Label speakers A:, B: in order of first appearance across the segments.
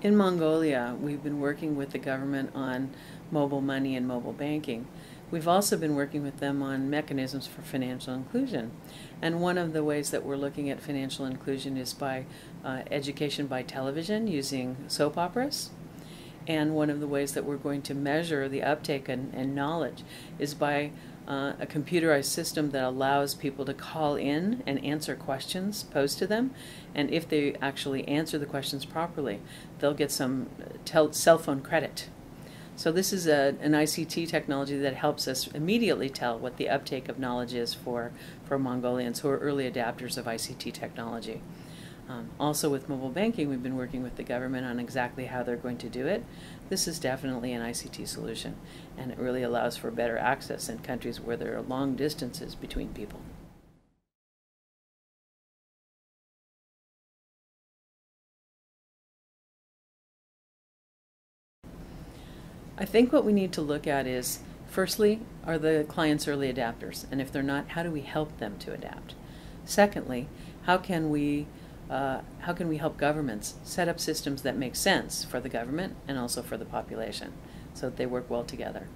A: In Mongolia, we've been working with the government on mobile money and mobile banking. We've also been working with them on mechanisms for financial inclusion. And one of the ways that we're looking at financial inclusion is by education by television using soap operas. And one of the ways that we're going to measure the uptake and knowledge is by a computerized system that allows people to call in and answer questions posed to them. And if they actually answer the questions properly, they'll get some cell phone credit. So this is an ICT technology that helps us immediately tell what the uptake of knowledge is for Mongolians who are early adapters of ICT technology. Also with mobile banking, we've been working with the government on exactly how they're going to do it. This is definitely an ICT solution, and it really allows for better access in countries where there are long distances between people. I think what we need to look at is, firstly, are the clients early adapters? And if they're not, how do we help them to adapt? Secondly, how can we help governments set up systems that make sense for the government and also for the population so that they work well together?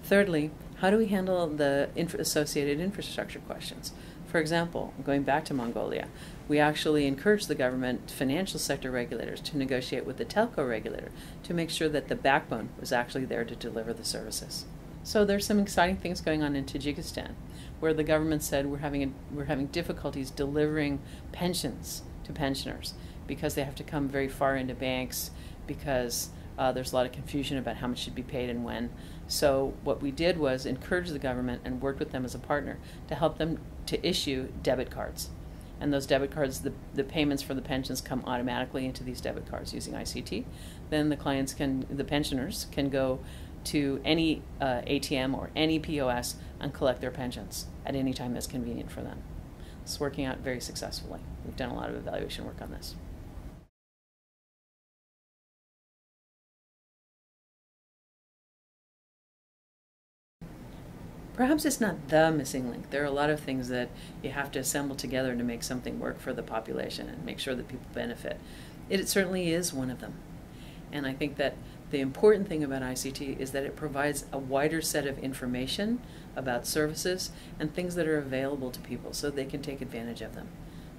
A: Thirdly, how do we handle the associated infrastructure questions? For example, going back to Mongolia, we actually encouraged the government financial sector regulators to negotiate with the telco regulator to make sure that the backbone was actually there to deliver the services. So there's some exciting things going on in Tajikistan, where the government said we're having difficulties delivering pensions to pensioners because they have to come very far into banks because there's a lot of confusion about how much should be paid and when. So what we did was encourage the government and worked with them as a partner to help them to issue debit cards. And those debit cards, the payments for the pensions come automatically into these debit cards using ICT. Then the pensioners can go to any ATM or any POS and collect their pensions at any time that's convenient for them. It's working out very successfully. We've done a lot of evaluation work on this. Perhaps it's not the missing link. There are a lot of things that you have to assemble together to make something work for the population and make sure that people benefit. It certainly is one of them. And I think that the important thing about ICT is that it provides a wider set of information about services and things that are available to people so they can take advantage of them.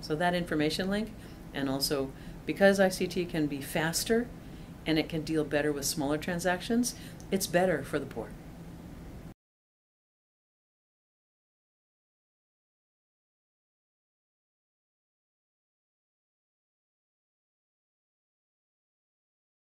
A: So that information link, and also because ICT can be faster and it can deal better with smaller transactions, it's better for the poor.